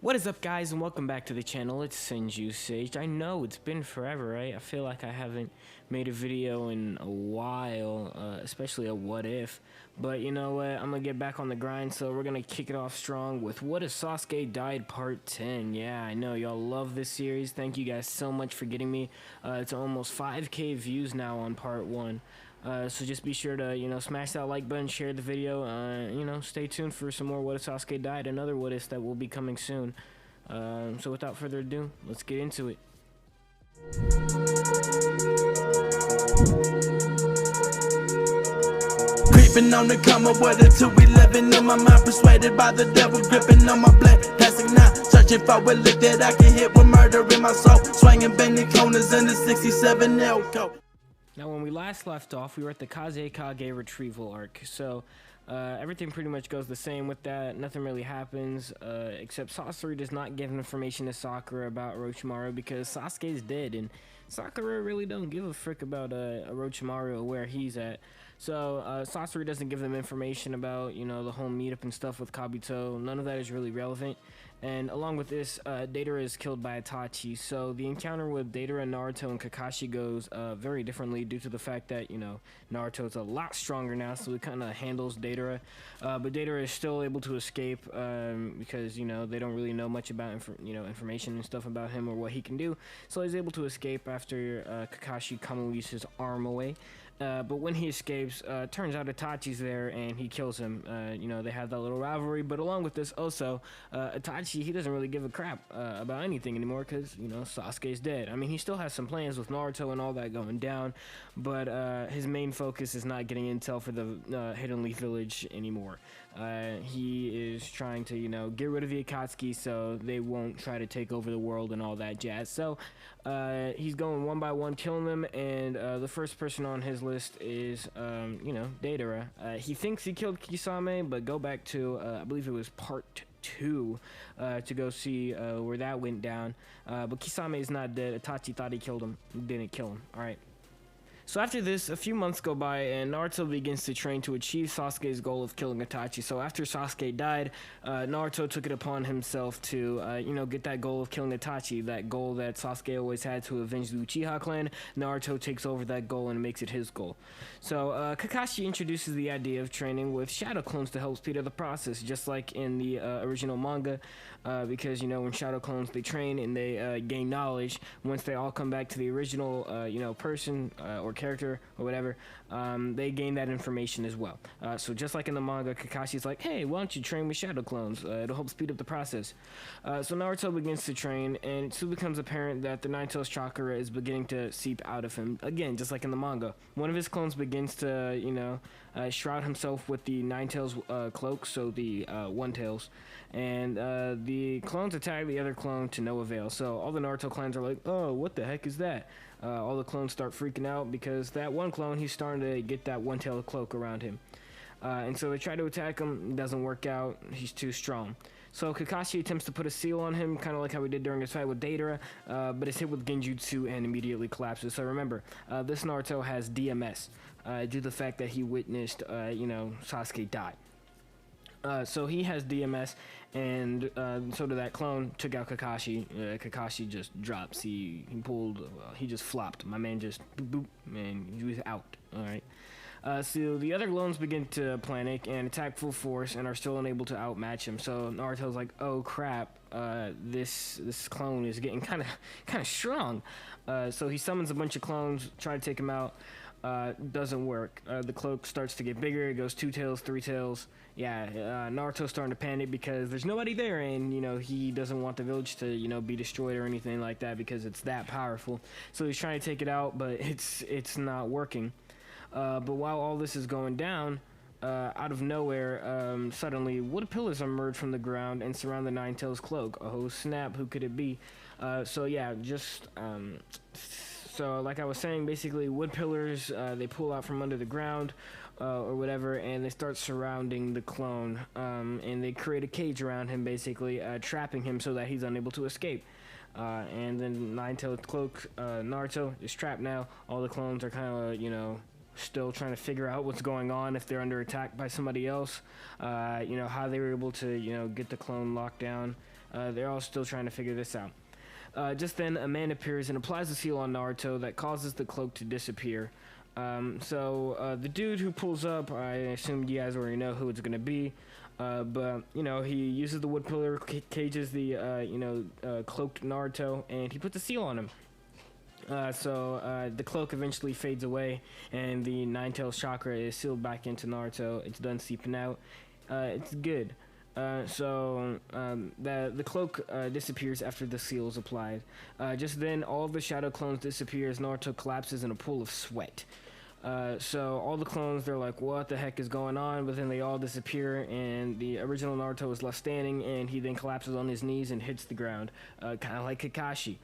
What is up, guys, and welcome back to the channel. It's Senju Sage. I know it's been forever, right? I feel like I haven't made a video in a while, especially a what if. But you know what? I'm gonna get back on the grind, so we're gonna kick it off strong with What If Sasuke Died Part 10. Yeah, I know y'all love this series. Thank you guys so much for getting me. It's almost 5K views now on Part 1. So just be sure to, smash that like button, share the video, stay tuned for some more What If Sasuke Died and other what ifs that will be coming soon. So without further ado, let's get into it. Creeping on the come up with a 211 on my mind, persuaded by the devil, gripping on my black plastic knife, searching for a lick that I can hit with murder in my soul, swinging banging corners in the 67 Elko. Now, when we last left off, we were at the Kazekage retrieval arc, so everything pretty much goes the same with that. Nothing really happens, except Sasori does not give information to Sakura about Orochimaru because Sasuke's dead, and Sakura really don't give a frick about Orochimaru or where he's at. So Sasori doesn't give them information about, the whole meetup and stuff with Kabuto. None of that is really relevant. And along with this, Deidara is killed by Itachi. So the encounter with Deidara, Naruto, and Kakashi goes very differently due to the fact that, Naruto's a lot stronger now, so he kind of handles Deidara. But Deidara is still able to escape because, they don't really know much about, information and stuff about him or what he can do. So he's able to escape after Kakashi kamulise his arm away. But when he escapes, turns out Itachi's there and he kills him. They have that little rivalry, but along with this also, Itachi, he doesn't really give a crap about anything anymore because, Sasuke's dead. I mean, he still has some plans with Naruto and all that going down, but his main focus is not getting intel for the Hidden Leaf Village anymore. He is trying to, get rid of the Akatsuki so they won't try to take over the world and all that jazz. So he's going one by one, killing them, and the first person on his list is, Deidara. He thinks he killed Kisame, but go back to, I believe it was part 2 to go see where that went down. But Kisame is not dead. Itachi thought he killed him. He didn't kill him. All right. So after this, a few months go by, and Naruto begins to train to achieve Sasuke's goal of killing Itachi. So after Sasuke died, Naruto took it upon himself to, get that goal of killing Itachi, that goal that Sasuke always had to avenge the Uchiha clan. Naruto takes over that goal and makes it his goal. So Kakashi introduces the idea of training with shadow clones to help speed up the process, just like in the original manga, because, when shadow clones, they train and they gain knowledge. Once they all come back to the original, person or character or whatever, they gain that information as well. So just like in the manga, Kakashi's like, hey, why don't you train with shadow clones? It'll help speed up the process. So Naruto begins to train, and it soon becomes apparent that the Nine-Tails chakra is beginning to seep out of him. Again, just like in the manga. One of his clones begins to, shroud himself with the Nine-Tails cloak, so the One-Tails. And the clones attack the other clone to no avail. So all the Naruto clans are like, oh, what the heck is that? All the clones start freaking out because that one clone, he's starting to get that one-tailed cloak around him. And so they try to attack him. It doesn't work out. He's too strong. So Kakashi attempts to put a seal on him, kind of like how we did during his fight with Deidara, but is hit with Genjutsu and immediately collapses. So remember, this Naruto has DMS due to the fact that he witnessed, Sasuke die. So he has DMS, and so did that clone. Took out Kakashi. Kakashi just drops. He pulled. He just flopped. My man just boop boop, and he was out. All right. So the other clones begin to panic and attack full force, and are still unable to outmatch him. So Naruto's like, "Oh crap! This clone is getting kind of strong." So he summons a bunch of clones, try to take him out. Doesn't work. The cloak starts to get bigger. It goes 2 tails, 3 tails. Yeah, Naruto's starting to panic because there's nobody there, and he doesn't want the village to be destroyed or anything like that because it's that powerful. So he's trying to take it out, but it's not working. But while all this is going down, out of nowhere, suddenly wood pillars emerge from the ground and surround the Nine-Tails cloak. Oh snap! Who could it be? So yeah, just So like I was saying, basically wood pillars, they pull out from under the ground or whatever, and they start surrounding the clone, and they create a cage around him, basically trapping him so that he's unable to escape. And then Nine-Tailed Cloak, Naruto is trapped now. All the clones are kind of, still trying to figure out what's going on, if they're under attack by somebody else, how they were able to, get the clone locked down. They're all still trying to figure this out. Just then, a man appears and applies a seal on Naruto that causes the cloak to disappear. The dude who pulls up, I assume you guys already know who it's gonna be. But he uses the wood pillar, cages the cloaked Naruto, and he puts a seal on him. The cloak eventually fades away, and the Nine-Tails chakra is sealed back into Naruto. It's done seeping out. It's good. The cloak disappears after the seal is applied. Just then, all the shadow clones disappear as Naruto collapses in a pool of sweat. All the clones, they're like, what the heck is going on? But then they all disappear, and the original Naruto is left standing, and he then collapses on his knees and hits the ground, kind of like Kakashi.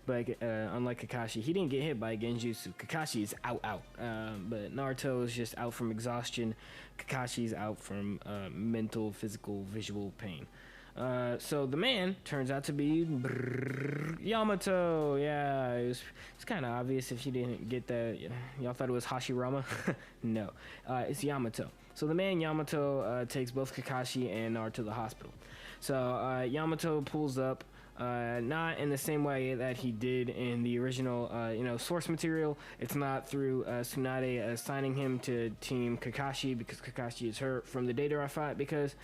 But unlike Kakashi, he didn't get hit by Genjutsu. Kakashi is out. But Naruto is just out from exhaustion. Kakashi's out from mental, physical, visual pain. The man turns out to be Yamato. Yeah, it's kind of obvious if you didn't get that. Y'all thought it was Hashirama? No, it's Yamato. So the man Yamato takes both Kakashi and Naruto to the hospital. Yamato pulls up. Not in the same way that he did in the original, source material. It's not through Tsunade assigning him to Team Kakashi because Kakashi is hurt from the Deidara fight, because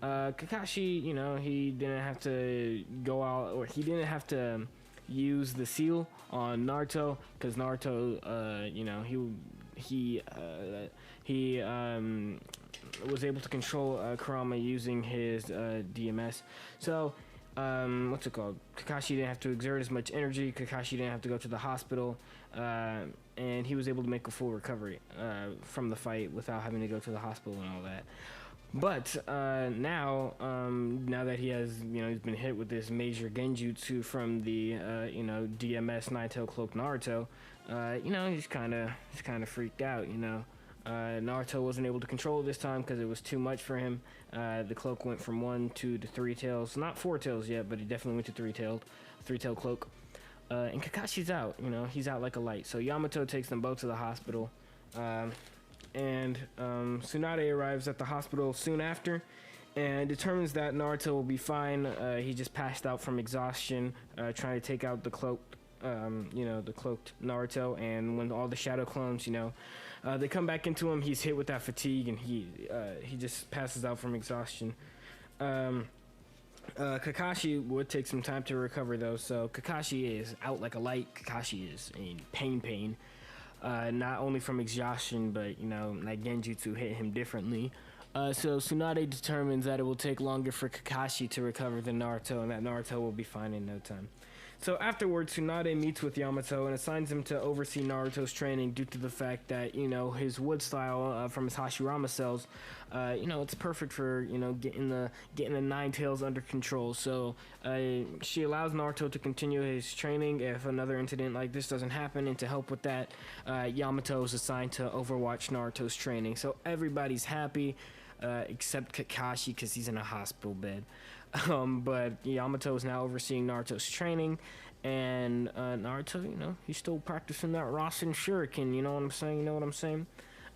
Kakashi, he didn't have to go out, or he didn't have to use the seal on Naruto, because Naruto, he was able to control Kurama using his DMS. What's it called? Kakashi didn't have to exert as much energy. Kakashi didn't have to go to the hospital, and he was able to make a full recovery from the fight without having to go to the hospital and all that. But now that he has, he's been hit with this major genjutsu from the, DMS Nine-Tail Cloak Naruto, he's kind of freaked out, Naruto wasn't able to control it this time because it was too much for him. The cloak went from 1, 2 to 3 tails. Not 4 tails yet, but it definitely went to 3-tailed cloak. And Kakashi's out, he's out like a light. So Yamato takes them both to the hospital. Tsunade arrives at the hospital soon after and determines that Naruto will be fine. He just passed out from exhaustion, trying to take out the cloaked Naruto. And when all the shadow clones, they come back into him, he's hit with that fatigue, and he just passes out from exhaustion. Kakashi would take some time to recover though, so Kakashi is out like a light. Kakashi is in pain. Not only from exhaustion, but like Genjutsu hit him differently. Tsunade determines that it will take longer for Kakashi to recover than Naruto, and that Naruto will be fine in no time. So afterwards, Tsunade meets with Yamato and assigns him to oversee Naruto's training due to the fact that, his wood style from his Hashirama cells, it's perfect for, getting the Nine Tails under control. So she allows Naruto to continue his training if another incident like this doesn't happen, and to help with that, Yamato is assigned to overwatch Naruto's training. So everybody's happy, except Kakashi, because he's in a hospital bed. But Yamato is now overseeing Naruto's training, and Naruto, he's still practicing that Rasen Shuriken, you know what I'm saying?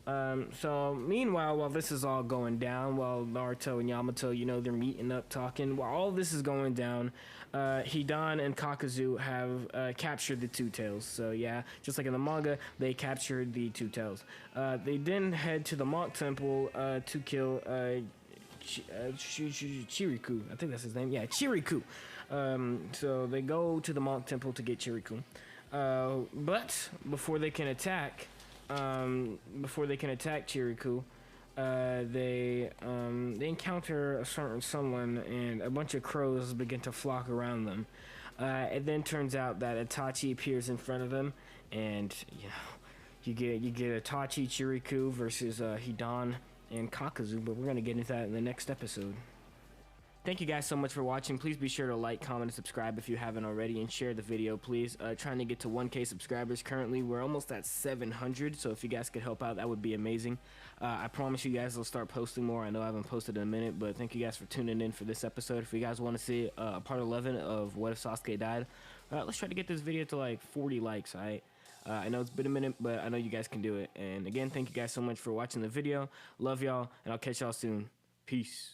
Meanwhile, while this is all going down, while Naruto and Yamato, they're meeting up, talking, while all this is going down, Hidan and Kakuzu have captured the Two Tails. So yeah, just like in the manga, they captured the Two Tails. They then head to the Monk Temple to kill Chiriku, I think that's his name. Yeah, Chiriku. So they go to the Monk Temple to get Chiriku. But before they can attack Chiriku, they encounter a certain someone, and a bunch of crows begin to flock around them. It then turns out that Itachi appears in front of them, and you get Itachi, Chiriku versus Hidan and Kakuzu, but we're going to get into that in the next episode. Thank you guys so much for watching. Please be sure to like, comment, and subscribe if you haven't already, and share the video, please. Trying to get to 1K subscribers currently. We're almost at 700, so if you guys could help out, that would be amazing. I promise you guys will start posting more. I know I haven't posted in a minute, but thank you guys for tuning in for this episode. If you guys want to see part 11 of What If Sasuke Died, let's try to get this video to like 40 likes, alright? I know it's been a minute, but I know you guys can do it. And again, thank you guys so much for watching the video. Love y'all, and I'll catch y'all soon. Peace.